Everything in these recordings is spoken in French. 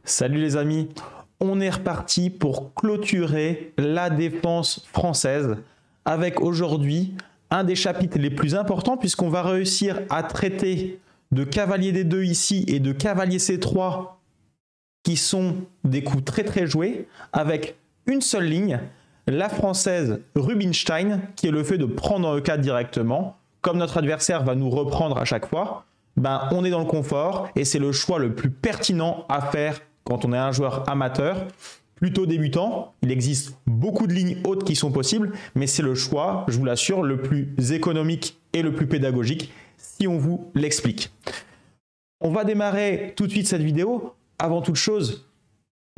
Salut les amis, on est reparti pour clôturer la défense française avec aujourd'hui un des chapitres les plus importants puisqu'on va réussir à traiter de cavalier D2 ici et de cavalier C3 qui sont des coups très joués avec une seule ligne, la française Rubinstein qui est le fait de prendre en E4 directement. Comme notre adversaire va nous reprendre à chaque fois, on est dans le confort et c'est le choix le plus pertinent à faire quand on est un joueur amateur, plutôt débutant. Il existe beaucoup de lignes hautes qui sont possibles, mais c'est le choix, je vous l'assure, le plus économique et le plus pédagogique si on vous l'explique. On va démarrer tout de suite cette vidéo. Avant toute chose,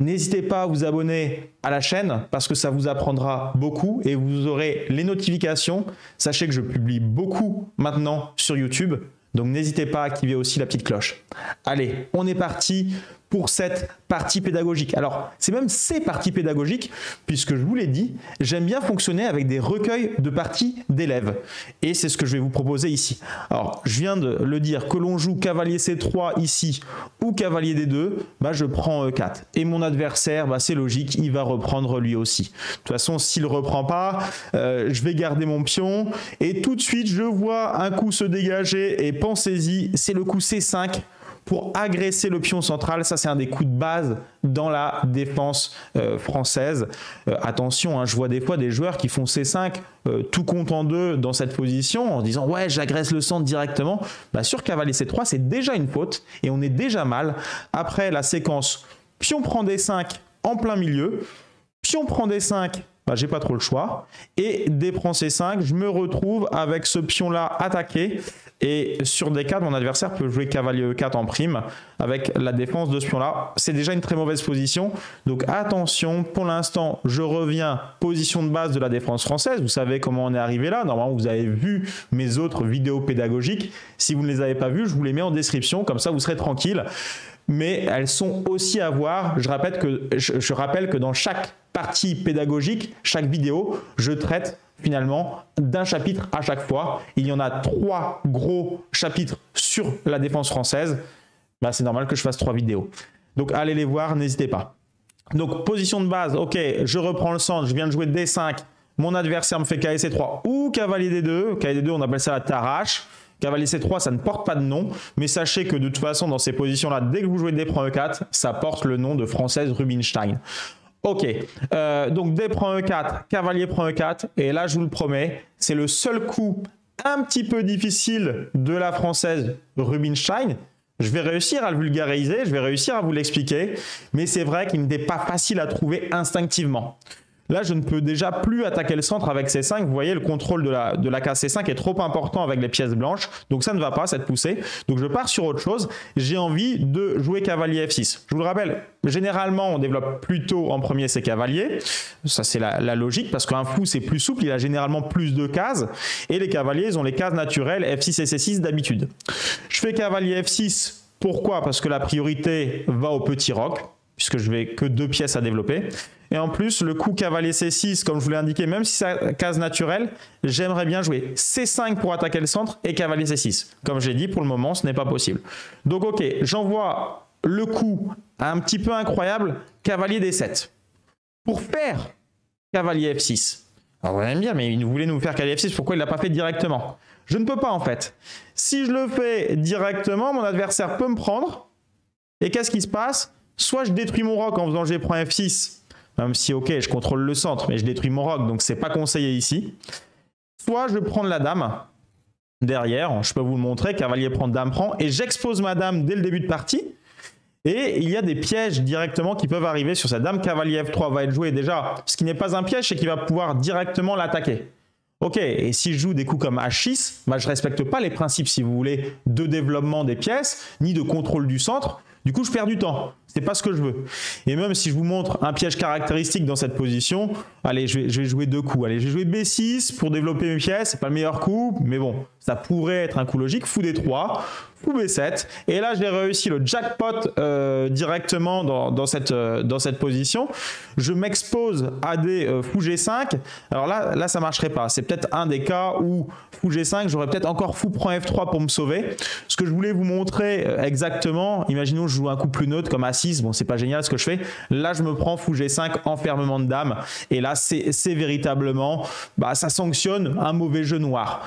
n'hésitez pas à vous abonner à la chaîne parce que ça vous apprendra beaucoup et vous aurez les notifications. Sachez que je publie beaucoup maintenant sur YouTube, donc n'hésitez pas à activer aussi la petite cloche. Allez, on est parti pour cette partie pédagogique. Alors, c'est même ces parties pédagogiques, puisque je vous l'ai dit, j'aime bien fonctionner avec des recueils de parties d'élèves. Et c'est ce que je vais vous proposer ici. Alors, je viens de le dire, que l'on joue cavalier C3 ici ou cavalier D2, je prends E4. Et mon adversaire, c'est logique, il va reprendre lui aussi. De toute façon, s'il ne reprend pas, je vais garder mon pion. Et tout de suite, je vois un coup se dégager et pensez-y, c'est le coup C5. Pour agresser le pion central, ça c'est un des coups de base dans la défense française. Attention, je vois des fois des joueurs qui font C5 tout content d'eux dans cette position en disant ouais j'agresse le centre directement. Sur cavalier C3 c'est déjà une faute et on est déjà mal. Après la séquence pion prend D5 en plein milieu, pion prend D5, j'ai pas trop le choix. Et D prend C5, je me retrouve avec ce pion-là attaqué. Et sur D4, mon adversaire peut jouer cavalier E4 en prime avec la défense de ce pion-là. C'est déjà une très mauvaise position. Donc attention, pour l'instant, je reviens position de base de la défense française. Vous savez comment on est arrivé là. Normalement, vous avez vu mes autres vidéos pédagogiques. Si vous ne les avez pas vues, je vous les mets en description. Comme ça, vous serez tranquille. Mais elles sont aussi à voir. Je rappelle que dans chaque partie pédagogique, chaque vidéo, je traite finalement d'un chapitre à chaque fois. Il y en a 3 gros chapitres sur la défense française. C'est normal que je fasse 3 vidéos. Donc allez les voir, n'hésitez pas. Donc position de base, ok, je reprends le centre, je viens de jouer D5. Mon adversaire me fait cavalier C3 ou cavalier D2. Cavalier D2, on appelle ça la tarache. Cavalier C3, ça ne porte pas de nom, mais sachez que de toute façon, dans ces positions-là, dès que vous jouez D prend E4, ça porte le nom de française Rubinstein. Ok, donc D prend E4, cavalier prend E4, et là, je vous le promets, c'est le seul coup un petit peu difficile de la française Rubinstein. Je vais réussir à le vulgariser, je vais réussir à vous l'expliquer, mais c'est vrai qu'il n'était pas facile à trouver instinctivement. Là, je ne peux déjà plus attaquer le centre avec C5. Vous voyez, le contrôle de la case C5 est trop important avec les pièces blanches. Donc, ça ne va pas, cette poussée. Donc, je pars sur autre chose. J'ai envie de jouer cavalier F6. Je vous le rappelle, généralement, on développe plutôt en premier ses cavaliers. Ça, c'est la logique parce qu'un fou, c'est plus souple. Il a généralement plus de cases. Et les cavaliers, ils ont les cases naturelles F6 et C6 d'habitude. Je fais cavalier F6. Pourquoi? Parce que la priorité va au petit roc, puisque je n'ai que 2 pièces à développer. Et en plus, le coup cavalier C6, comme je vous l'ai indiqué, même si c'est case naturelle, j'aimerais bien jouer C5 pour attaquer le centre et cavalier C6. Comme j'ai dit, pour le moment, ce n'est pas possible. Donc, ok, j'envoie le coup un petit peu incroyable, cavalier D7. Pour faire cavalier F6. Alors, vous allez me dire, mais il voulait nous faire cavalier F6, pourquoi il ne l'a pas fait directement? Je ne peux pas, en fait. Si je le fais directement, mon adversaire peut me prendre. Et qu'est-ce qui se passe? Soit je détruis mon roc en faisant G prend F6, même si ok, je contrôle le centre, mais je détruis mon roc, donc c'est pas conseillé ici. Soit je prends la dame derrière, je peux vous le montrer, cavalier prend, dame prend, et j'expose ma dame dès le début de partie. Et il y a des pièges directement qui peuvent arriver sur cette dame. Cavalier F3 va être joué déjà. Ce qui n'est pas un piège, c'est qu'il va pouvoir directement l'attaquer. Ok, et si je joue des coups comme H6, je ne respecte pas les principes, si vous voulez, de développement des pièces, ni de contrôle du centre. Du coup, je perds du temps. C'est pas ce que je veux. Et même si je vous montre un piège caractéristique dans cette position, allez, je vais jouer 2 coups. Allez, je vais jouer B6 pour développer mes pièces. C'est pas le meilleur coup, mais bon, ça pourrait être un coup logique. Fou D3, fou B7. Et là, j'ai réussi le jackpot directement dans cette position. Je m'expose à des fou G5. Alors là, ça marcherait pas. C'est peut-être un des cas où fou G5, j'aurais peut-être encore fou prend F3 pour me sauver. Ce que je voulais vous montrer exactement, imaginons que je joue un coup plus neutre comme A6. A6, bon c'est pas génial ce que je fais, là je me prends fou G5 enfermement de dame, et là c'est véritablement, ça sanctionne un mauvais jeu noir.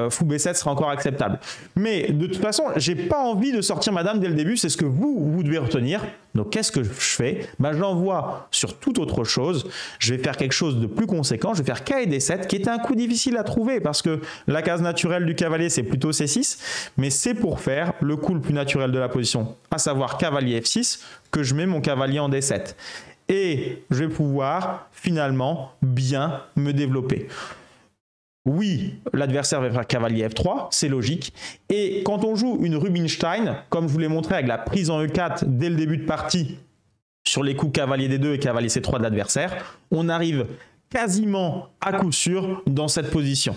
Fou B7 sera encore acceptable. Mais de toute façon, j'ai pas envie de sortir ma dame dès le début, c'est ce que vous devez retenir. Donc qu'est-ce que je fais? J'envoie sur toute autre chose, je vais faire quelque chose de plus conséquent, je vais faire K et D7, qui était un coup difficile à trouver, parce que la case naturelle du cavalier c'est plutôt C6, mais c'est pour faire le coup le plus naturel de la position, à savoir cavalier F6, que je mets mon cavalier en D7. Et je vais pouvoir finalement bien me développer. Oui, l'adversaire va faire cavalier F3, c'est logique. Et quand on joue une Rubinstein, comme je vous l'ai montré avec la prise en E4 dès le début de partie, sur les coups cavalier D2 et cavalier C3 de l'adversaire, on arrive quasiment à coup sûr dans cette position.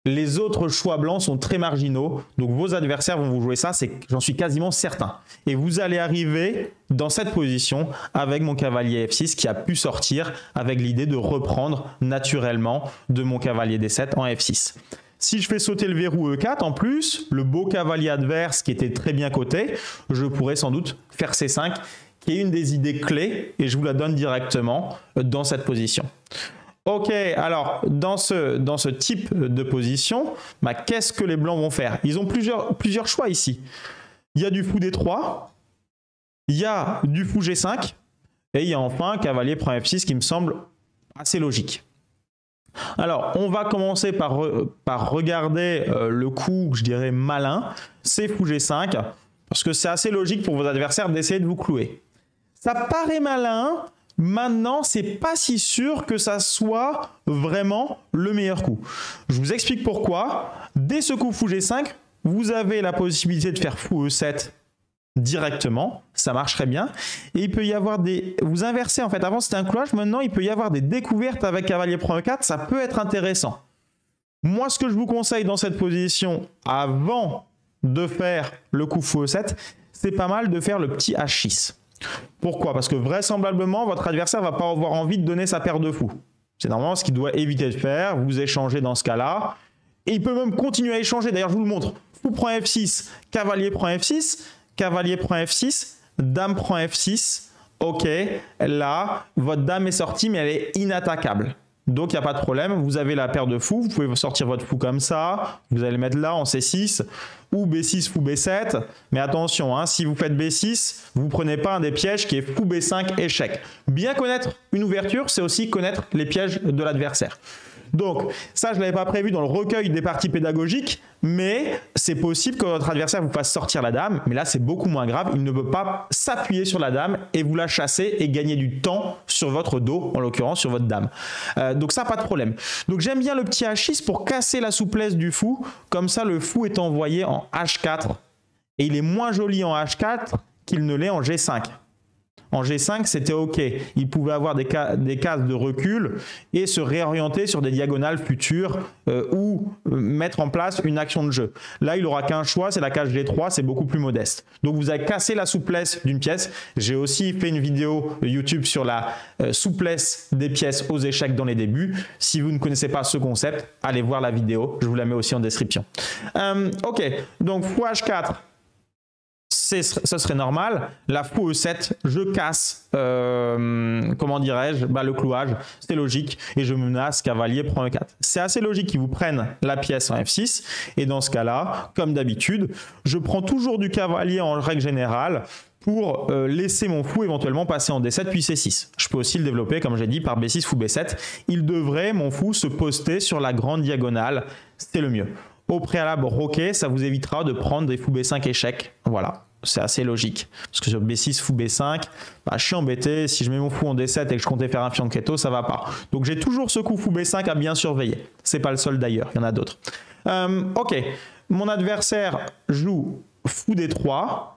Les autres choix blancs sont très marginaux, donc vos adversaires vont vous jouer ça, j'en suis quasiment certain. Et vous allez arriver dans cette position avec mon cavalier F6 qui a pu sortir avec l'idée de reprendre naturellement de mon cavalier D7 en F6. Si je fais sauter le verrou E4 en plus, le beau cavalier adverse qui était très bien coté, je pourrais sans doute faire C5, qui est une des idées clés, et je vous la donne directement dans cette position. Ok, alors dans ce type de position, qu'est-ce que les blancs vont faire? Ils ont plusieurs choix ici. Il y a du fou D3, il y a du fou G5, et il y a enfin cavalier prend F6 qui me semble assez logique. Alors, on va commencer par regarder le coup, je dirais, malin, c'est fou G5, parce que c'est assez logique pour vos adversaires d'essayer de vous clouer. Ça paraît malin. Maintenant, c'est pas si sûr que ça soit vraiment le meilleur coup. Je vous explique pourquoi. Dès ce coup fou G5, vous avez la possibilité de faire fou E7 directement. Ça marcherait bien. Et il peut y avoir vous inversez en fait. Avant c'était un clouage, maintenant il peut y avoir des découvertes avec cavalier prend E4. Ça peut être intéressant. Moi, ce que je vous conseille dans cette position, avant de faire le coup fou E7, c'est pas mal de faire le petit H6. Pourquoi? Parce que vraisemblablement, votre adversaire ne va pas avoir envie de donner sa paire de fous. C'est normalement ce qu'il doit éviter de faire. Vous échangez dans ce cas-là. Et il peut même continuer à échanger. D'ailleurs, je vous le montre. Fou prend F6, cavalier prend F6, cavalier prend F6, dame prend F6. Ok, là, votre dame est sortie, mais elle est inattaquable. Donc, il n'y a pas de problème. Vous avez la paire de fous. Vous pouvez sortir votre fou comme ça. Vous allez le mettre là en C6 ou B6, fou B7. Mais attention, hein, si vous faites B6, vous ne prenez pas un des pièges qui est fou B5, échec. Bien connaître une ouverture, c'est aussi connaître les pièges de l'adversaire. Donc, ça, je ne l'avais pas prévu dans le recueil des parties pédagogiques, mais c'est possible que votre adversaire vous fasse sortir la dame, mais là, c'est beaucoup moins grave. Il ne peut pas s'appuyer sur la dame et vous la chasser et gagner du temps sur votre dos, en l'occurrence sur votre dame. Donc ça, pas de problème. Donc, j'aime bien le petit H6 pour casser la souplesse du fou. Comme ça, le fou est envoyé en H4 et il est moins joli en H4 qu'il ne l'est en G5. En G5, c'était OK. Il pouvait avoir des cases de recul et se réorienter sur des diagonales futures ou mettre en place une action de jeu. Là, il n'aura qu'un choix, c'est la case G3, c'est beaucoup plus modeste. Donc, vous avez cassé la souplesse d'une pièce. J'ai aussi fait une vidéo YouTube sur la souplesse des pièces aux échecs dans les débuts. Si vous ne connaissez pas ce concept, allez voir la vidéo. Je vous la mets aussi en description. OK, donc fou H4. Ce serait normal. La fou E7, je casse, comment dirais-je, le clouage, c'est logique, et je menace cavalier prend E4. C'est assez logique qu'ils vous prennent la pièce en F6, et dans ce cas-là, comme d'habitude, je prends toujours du cavalier en règle générale pour laisser mon fou éventuellement passer en D7 puis C6. Je peux aussi le développer, comme j'ai dit, par B6, fou B7. Il devrait, mon fou, se poster sur la grande diagonale, c'est le mieux. Au préalable, roquet, ça vous évitera de prendre des fou B5 échecs. Voilà, c'est assez logique. Parce que sur B6, fou B5, je suis embêté. Si je mets mon fou en D7 et que je comptais faire un fianchetto, ça va pas. Donc j'ai toujours ce coup fou B5 à bien surveiller. C'est pas le seul d'ailleurs, il y en a d'autres. Ok, mon adversaire joue fou D3.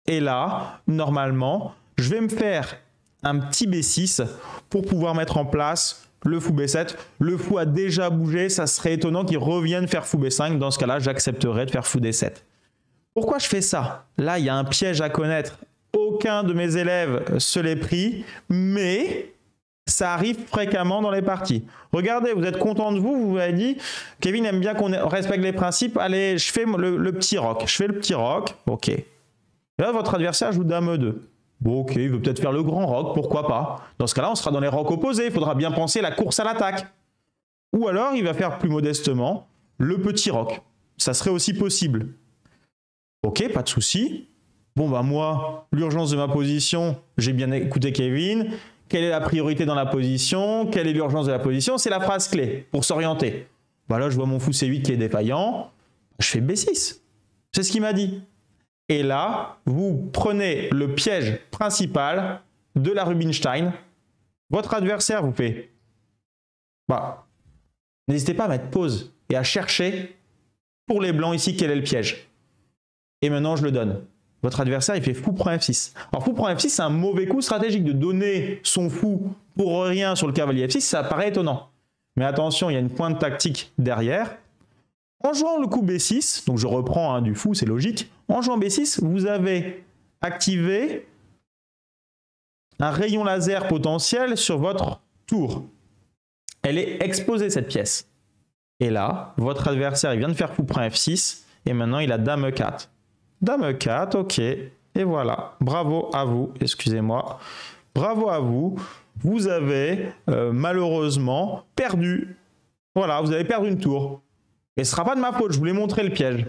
Et là, normalement, je vais me faire un petit B6 pour pouvoir mettre en place le fou B7, le fou a déjà bougé, ça serait étonnant qu'il revienne faire fou B5. Dans ce cas-là, j'accepterais de faire fou D7. Pourquoi je fais ça? Là, il y a un piège à connaître. Aucun de mes élèves se l'est pris, mais ça arrive fréquemment dans les parties. Regardez, vous êtes content de vous, vous avez dit, Kevin aime bien qu'on respecte les principes, allez, je fais le petit roc. Je fais le petit roc, ok. Là, votre adversaire joue dame E2. Bon, ok, il veut peut-être faire le grand roc, pourquoi pas. Dans ce cas-là, on sera dans les rocs opposés. Il faudra bien penser la course à l'attaque. Ou alors, il va faire plus modestement le petit roc. Ça serait aussi possible. Ok, pas de souci. Bon, bah moi, l'urgence de ma position, j'ai bien écouté Kevin. Quelle est la priorité dans la position? Quelle est l'urgence de la position? C'est la phrase clé pour s'orienter. Bah là, je vois mon fou C8 qui est défaillant. Je fais B6. C'est ce qu'il m'a dit. Et là, vous prenez le piège principal de la Rubinstein. Votre adversaire vous fait... Bah, n'hésitez pas à mettre pause et à chercher pour les blancs ici quel est le piège. Et maintenant, je le donne. Votre adversaire, il fait fou prend F6. Alors, fou prend F6, c'est un mauvais coup stratégique de donner son fou pour rien sur le cavalier F6. Ça paraît étonnant. Mais attention, il y a une pointe tactique derrière. En jouant le coup B6, donc je reprends du fou, c'est logique. En jouant B6, vous avez activé un rayon laser potentiel sur votre tour. Elle est exposée, cette pièce. Et là, votre adversaire, il vient de faire fou prend F6. Et maintenant, il a Dame E4. Dame E4, ok. Et voilà. Bravo à vous. Excusez-moi. Bravo à vous. Vous avez malheureusement perdu. Voilà, vous avez perdu une tour. Et ce ne sera pas de ma faute. Je voulais montrer le piège.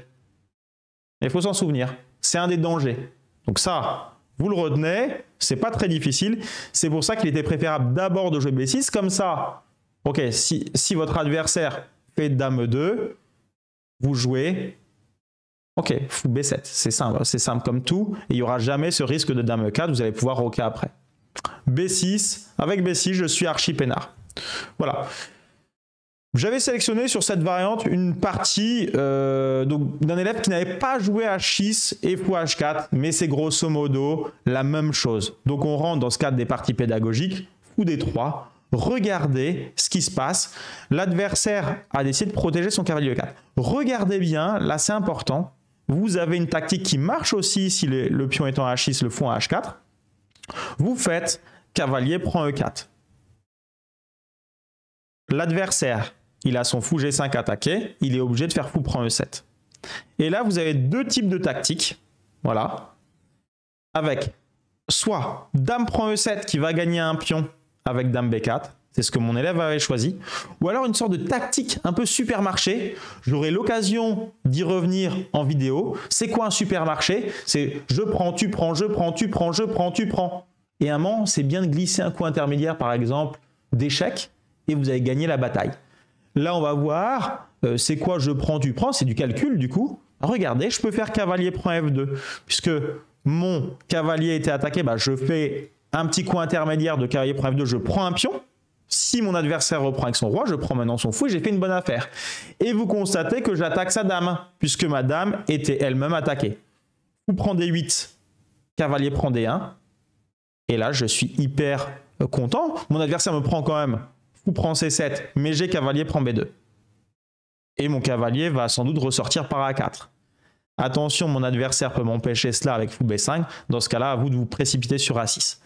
Il faut s'en souvenir. C'est un des dangers. Donc ça, vous le retenez. C'est pas très difficile. C'est pour ça qu'il était préférable d'abord de jouer B6. Comme ça, ok, si votre adversaire fait Dame E2, vous jouez... Ok, fou B7, c'est simple comme tout. Et il n'y aura jamais ce risque de Dame E4, vous allez pouvoir roquer après. B6, avec B6, je suis archi peinard. Voilà. J'avais sélectionné sur cette variante une partie d'un élève qui n'avait pas joué H6 et fou H4, mais c'est grosso modo la même chose. Donc on rentre dans ce cadre des parties pédagogiques, fou D3, regardez ce qui se passe. L'adversaire a décidé de protéger son cavalier E4. Regardez bien, là c'est important. Vous avez une tactique qui marche aussi si le pion est en H6, le fou en H4. Vous faites cavalier prend E4. L'adversaire, il a son fou G5 attaqué, il est obligé de faire fou prend E7. Et là, vous avez deux types de tactiques. Voilà. Avec soit Dame prend E7 qui va gagner un pion avec Dame B4. C'est ce que mon élève avait choisi. Ou alors une sorte de tactique un peu supermarché. J'aurai l'occasion d'y revenir en vidéo. C'est quoi un supermarché? C'est je prends, tu prends, je prends, tu prends, je prends, tu prends. Et à un moment, c'est bien de glisser un coup intermédiaire, par exemple, d'échec, et vous avez gagné la bataille. Là, on va voir, c'est quoi je prends, tu prends? C'est du calcul, du coup. Regardez, je peux faire cavalier prend F2. Puisque mon cavalier était attaqué, bah, je fais un petit coup intermédiaire de cavalier prend F2, je prends un pion. Si mon adversaire reprend avec son roi, je prends maintenant son fou et j'ai fait une bonne affaire. Et vous constatez que j'attaque sa dame, puisque ma dame était elle-même attaquée. Fou prend D8, cavalier prend D1. Et là, je suis hyper content. Mon adversaire me prend quand même fou prend C7, mais j'ai cavalier prend B2. Et mon cavalier va sans doute ressortir par A4. Attention, mon adversaire peut m'empêcher cela avec fou B5. Dans ce cas-là, à vous de vous précipiter sur A6.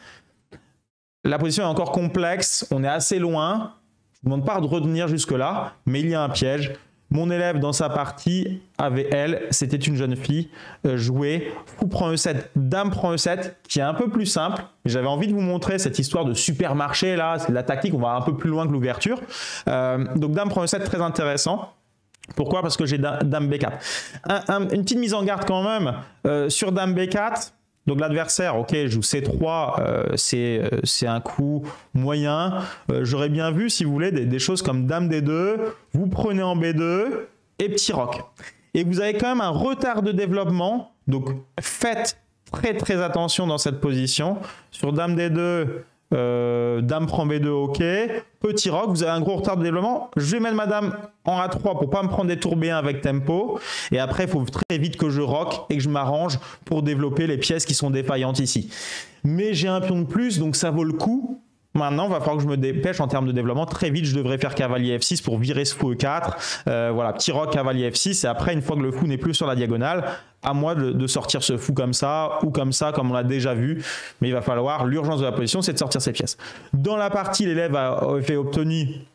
La position est encore complexe, on est assez loin. Je ne vous demande pas de retenir jusque-là, mais il y a un piège. Mon élève dans sa partie avait, elle, c'était une jeune fille, joué fou prend E7, Dame prend E7, qui est un peu plus simple. J'avais envie de vous montrer cette histoire de supermarché, là, c'est de la tactique, on va un peu plus loin que l'ouverture. Donc Dame prend E7, très intéressant. Pourquoi? Parce que j'ai Dame B4. Une petite mise en garde quand même, sur Dame B4. Donc l'adversaire, ok, joue C3, c'est un coup moyen. J'aurais bien vu, si vous voulez, des choses comme Dame D2, vous prenez en B2 et petit roc. Et vous avez quand même un retard de développement, donc faites très attention dans cette position. Sur Dame D2, Dame prend B2, ok. Petit roc, vous avez un gros retard de développement. Je vais mettre ma dame en A3 pour pas me prendre des tours B1 avec tempo. Et après, il faut très vite que je rock et que je m'arrange pour développer les pièces qui sont défaillantes ici. Mais j'ai un pion de plus, donc ça vaut le coup. Maintenant, il va falloir que je me dépêche en termes de développement. Très vite, je devrais faire cavalier F6 pour virer ce fou E4. Voilà, petit roc, cavalier F6. Et après, une fois que le fou n'est plus sur la diagonale, à moi de sortir ce fou comme ça ou comme ça, comme on l'a déjà vu. Mais il va falloir, l'urgence de la position, c'est de sortir ces pièces. Dans la partie, l'élève a obtenu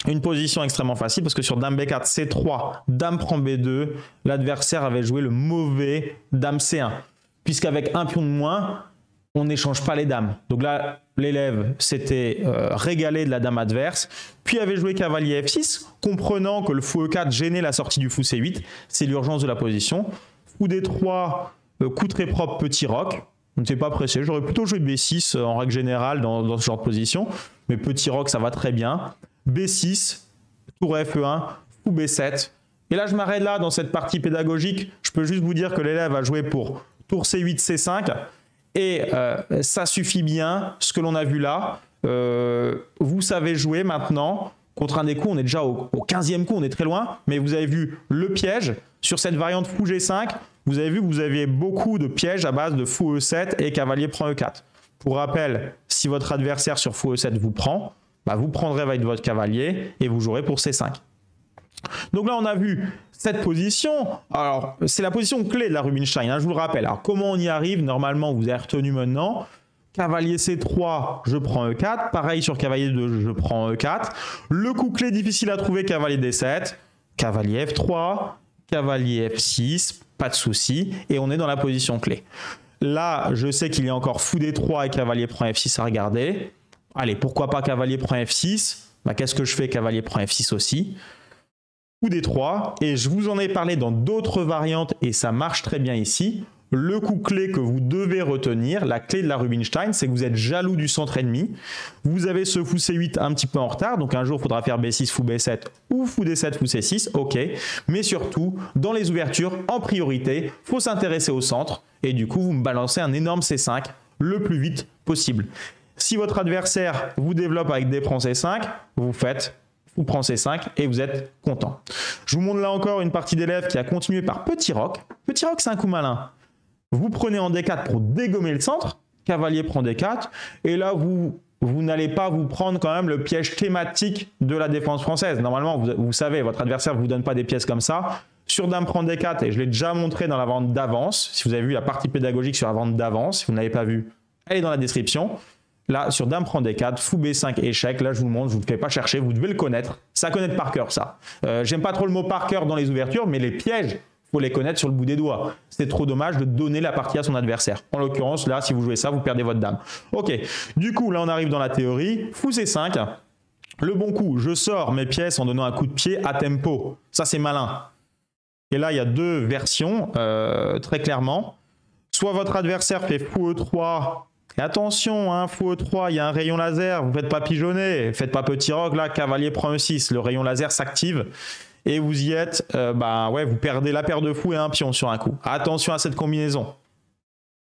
une position extrêmement facile parce que sur Dame B4, C3, Dame prend B2, l'adversaire avait joué le mauvais Dame C1. Puisqu'avec un pion de moins, on n'échange pas les dames. Donc là, l'élève s'était régalé de la dame adverse, puis avait joué cavalier F6, comprenant que le fou E4 gênait la sortie du fou C8. C'est l'urgence de la position. Fou D3, coup très propre, petit roc. On ne s'est pas pressé. J'aurais plutôt joué B6 en règle générale dans ce genre de position. Mais petit roc, ça va très bien. B6, tour F1, fou B7. Et là, je m'arrête là dans cette partie pédagogique. Je peux juste vous dire que l'élève a joué pour tour C8, C5. Et ça suffit bien, ce que l'on a vu là. Vous savez jouer maintenant. Contre un des coups, on est déjà au 15e coup, on est très loin. Mais vous avez vu le piège sur cette variante fou G5. Vous avez vu que vous aviez beaucoup de pièges à base de fou E7 et cavalier prend E4. Pour rappel, si votre adversaire sur fou E7 vous prend, bah vous prendrez avec votre cavalier et vous jouerez pour C5. Donc là, on a vu cette position. Alors, c'est la position clé de la Rubinstein, hein, je vous le rappelle. Alors, comment on y arrive? Normalement, vous avez retenu maintenant. Cavalier C3, je prends E4. Pareil sur cavalier 2, je prends E4. Le coup clé difficile à trouver, cavalier D7. Cavalier F3, cavalier F6, pas de souci. Et on est dans la position clé. Là, je sais qu'il y a encore fou D3 et cavalier prend F6 à regarder. Allez, pourquoi pas cavalier prend F6? Bah, qu'est-ce que je fais? Cavalier prend F6 aussi. Coup D3, et je vous en ai parlé dans d'autres variantes et ça marche très bien ici. Le coup clé que vous devez retenir, la clé de la Rubinstein, c'est que vous êtes jaloux du centre ennemi. Vous avez ce fou C8 un petit peu en retard, donc un jour il faudra faire B6, fou B7 ou fou D7, fou C6, ok. Mais surtout, dans les ouvertures, en priorité, il faut s'intéresser au centre et du coup vous me balancez un énorme C5 le plus vite possible. Si votre adversaire vous développe avec D prend C5, vous faites vous prend C5 et vous êtes content. Je vous montre là encore une partie d'élèves qui a continué par petit roc. Petit roc, c'est un coup malin. Vous prenez en D4 pour dégommer le centre, cavalier prend D4, et là, vous n'allez pas vous prendre quand même le piège thématique de la défense française. Normalement, vous savez, votre adversaire ne vous donne pas des pièces comme ça. Sur dame prend D4, et je l'ai déjà montré dans la vente d'avance, si vous avez vu la partie pédagogique sur la vente d'avance, si vous n'avez pas vu, elle est dans la description. Là, sur dame prend D4, fou B5, échec. Là, je vous le montre, je ne vous le fais pas chercher, vous devez le connaître. Ça connaître par cœur, ça. J'aime pas trop le mot par cœur dans les ouvertures, mais les pièges, il faut les connaître sur le bout des doigts. C'est trop dommage de donner la partie à son adversaire. En l'occurrence, là, si vous jouez ça, vous perdez votre dame. Ok, du coup, là, on arrive dans la théorie. Fou C5. Le bon coup, je sors mes pièces en donnant un coup de pied à tempo. Ça, c'est malin. Et là, il y a deux versions, très clairement. Soit votre adversaire fait fou E3... Et attention, hein, fou E3, il y a un rayon laser, vous ne faites pas pigeonner, faites pas petit roc, là, cavalier prend E6, le rayon laser s'active et vous y êtes, ouais, vous perdez la paire de fous et un pion sur un coup. Attention à cette combinaison.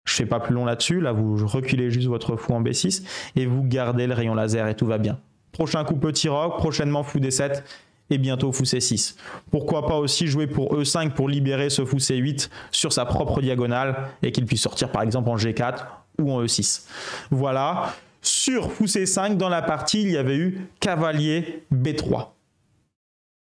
Je ne fais pas plus long là-dessus, là, vous reculez juste votre fou en B6 et vous gardez le rayon laser et tout va bien. Prochain coup petit roc, prochainement fou D7 et bientôt fou C6. Pourquoi pas aussi jouer pour E5 pour libérer ce fou C8 sur sa propre diagonale et qu'il puisse sortir par exemple en G4 ou en E6. Voilà. Sur fou C5, dans la partie, il y avait eu cavalier B3.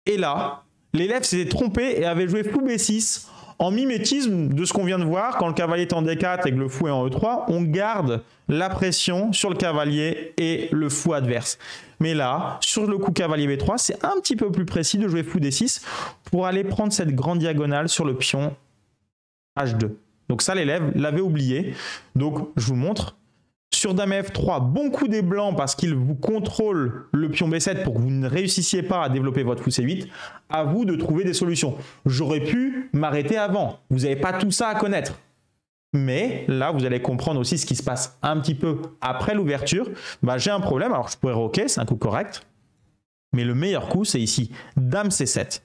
Et là, l'élève s'était trompé et avait joué fou B6 en mimétisme de ce qu'on vient de voir. Quand le cavalier est en D4 et que le fou est en E3, on garde la pression sur le cavalier et le fou adverse. Mais là, sur le coup cavalier B3, c'est un petit peu plus précis de jouer fou D6 pour aller prendre cette grande diagonale sur le pion H2. Donc ça, l'élève l'avait oublié. Donc, je vous montre. Sur dame F3, bon coup des blancs parce qu'il vous contrôle le pion B7 pour que vous ne réussissiez pas à développer votre fou C8. À vous de trouver des solutions. J'aurais pu m'arrêter avant. Vous n'avez pas tout ça à connaître. Mais là, vous allez comprendre aussi ce qui se passe un petit peu après l'ouverture. Bah, j'ai un problème. Alors, je pourrais roquer, c'est un coup correct. Mais le meilleur coup, c'est ici. Dame C7.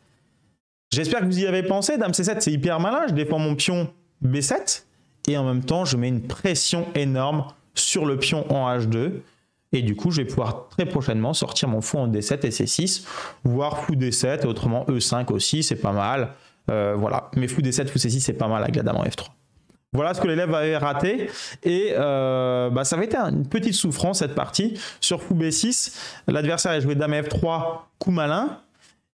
J'espère que vous y avez pensé. Dame C7, c'est hyper malin. Je défends mon pion B7 et en même temps je mets une pression énorme sur le pion en H2 et du coup je vais pouvoir très prochainement sortir mon fou en D7 et C6 voire fou D7 et autrement E5 aussi, c'est pas mal, voilà, mais fou D7, fou C6 c'est pas mal avec la dame en F3. Voilà ce que l'élève avait raté et ça avait été une petite souffrance cette partie. Sur fou B6 l'adversaire a joué dame F3, coup malin.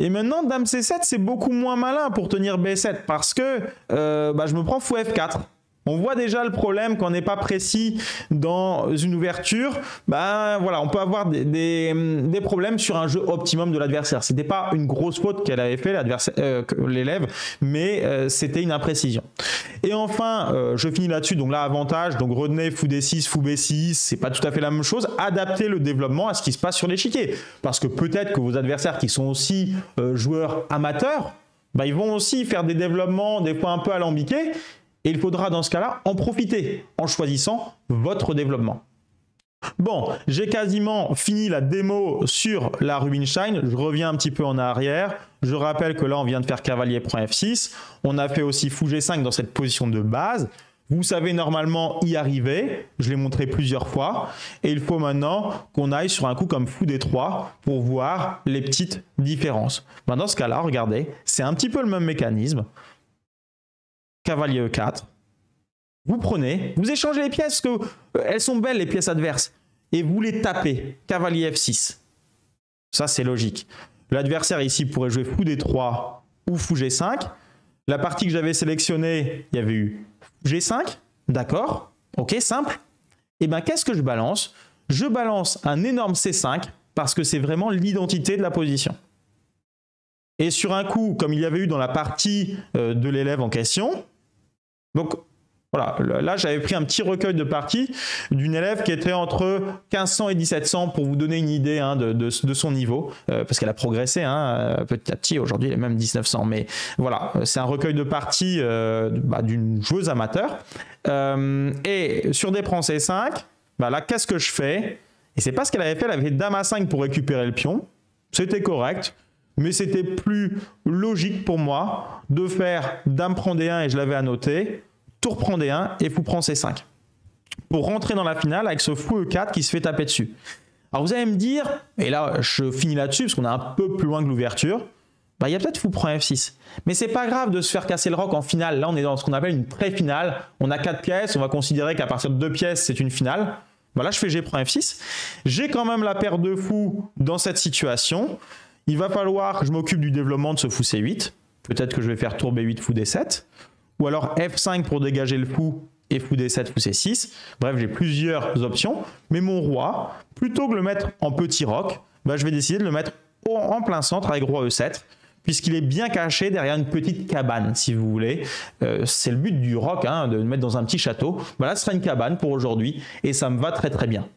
Et maintenant, dame C7, c'est beaucoup moins malin pour tenir B7 parce que je me prends fou F4. On voit déjà le problème quand on n'est pas précis dans une ouverture. Ben voilà, on peut avoir des problèmes sur un jeu optimum de l'adversaire. C'était pas une grosse faute qu'elle avait fait l'élève, mais c'était une imprécision. Et enfin, je finis là-dessus. Donc là, avantage. Donc retenez fou D6, fou B6, c'est pas tout à fait la même chose. Adaptez le développement à ce qui se passe sur l'échiquier, parce que peut-être que vos adversaires qui sont aussi joueurs amateurs, ben, ils vont aussi faire des développements des fois un peu alambiqués. Et il faudra dans ce cas-là en profiter en choisissant votre développement. Bon, j'ai quasiment fini la démo sur la Rubinstein. Je reviens un petit peu en arrière. Je rappelle que là, on vient de faire cavalier prend F6. On a fait aussi fou G5 dans cette position de base. Vous savez normalement y arriver. Je l'ai montré plusieurs fois. Et il faut maintenant qu'on aille sur un coup comme fou D3 pour voir les petites différences. Ben, dans ce cas-là, regardez, c'est un petit peu le même mécanisme. Cavalier E4, vous prenez, vous échangez les pièces, parce qu'elles sont belles les pièces adverses, et vous les tapez, cavalier F6. Ça c'est logique. L'adversaire ici pourrait jouer fou D3 ou fou G5. La partie que j'avais sélectionnée, il y avait eu G5, d'accord, ok, simple. Et bien qu'est-ce que je balance? Je balance un énorme C5, parce que c'est vraiment l'identité de la position. Et sur un coup, comme il y avait eu dans la partie de l'élève en question, donc voilà, là j'avais pris un petit recueil de parties d'une élève qui était entre 1500 et 1700 pour vous donner une idée hein, de son niveau, parce qu'elle a progressé hein, petit à petit, aujourd'hui elle est même 1900, mais voilà, c'est un recueil de parties d'une joueuse amateur. Et sur des prends C5, là qu'est-ce que je fais? Et c'est pas ce qu'elle avait fait, elle avait dame A5 pour récupérer le pion, c'était correct. Mais c'était plus logique pour moi de faire dame prend D1 et je l'avais annoté, tour prend D1 et fou prend C5. Pour rentrer dans la finale avec ce fou E4 qui se fait taper dessus. Alors vous allez me dire, et là je finis là-dessus parce qu'on est un peu plus loin que l'ouverture, il y a peut-être fou prend F6. Mais c'est pas grave de se faire casser le roc en finale. Là on est dans ce qu'on appelle une pré-finale. On a 4 pièces, on va considérer qu'à partir de 2 pièces c'est une finale. Voilà, je fais G prend F6. J'ai quand même la paire de fous dans cette situation. Il va falloir que je m'occupe du développement de ce fou C8. Peut-être que je vais faire tour B8, fou D7. Ou alors F5 pour dégager le fou et fou D7, fou C6. Bref, j'ai plusieurs options. Mais mon roi, plutôt que de le mettre en petit roc, je vais décider de le mettre en plein centre avec roi E7, puisqu'il est bien caché derrière une petite cabane, si vous voulez. C'est le but du roc, hein, de le mettre dans un petit château. Là, ce sera une cabane pour aujourd'hui et ça me va très très bien.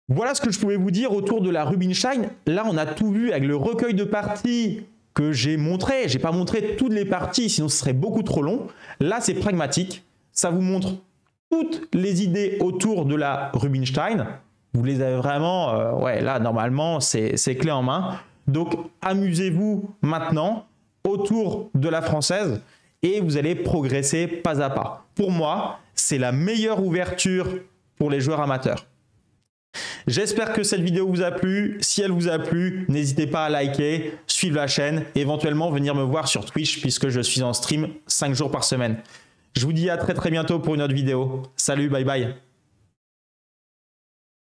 Voilà ce que je pouvais vous dire autour de la Rubinstein. Là, on a tout vu avec le recueil de parties que j'ai montré. Je n'ai pas montré toutes les parties, sinon ce serait beaucoup trop long. Là, c'est pragmatique. Ça vous montre toutes les idées autour de la Rubinstein. Vous les avez vraiment... là, normalement, c'est clé en main. Donc, amusez-vous maintenant autour de la française et vous allez progresser pas à pas. Pour moi, c'est la meilleure ouverture pour les joueurs amateurs. J'espère que cette vidéo vous a plu. Si elle vous a plu, n'hésitez pas à liker, suivre la chaîne, et éventuellement venir me voir sur Twitch puisque je suis en stream 5 jours par semaine. Je vous dis à très bientôt pour une autre vidéo. Salut, bye bye.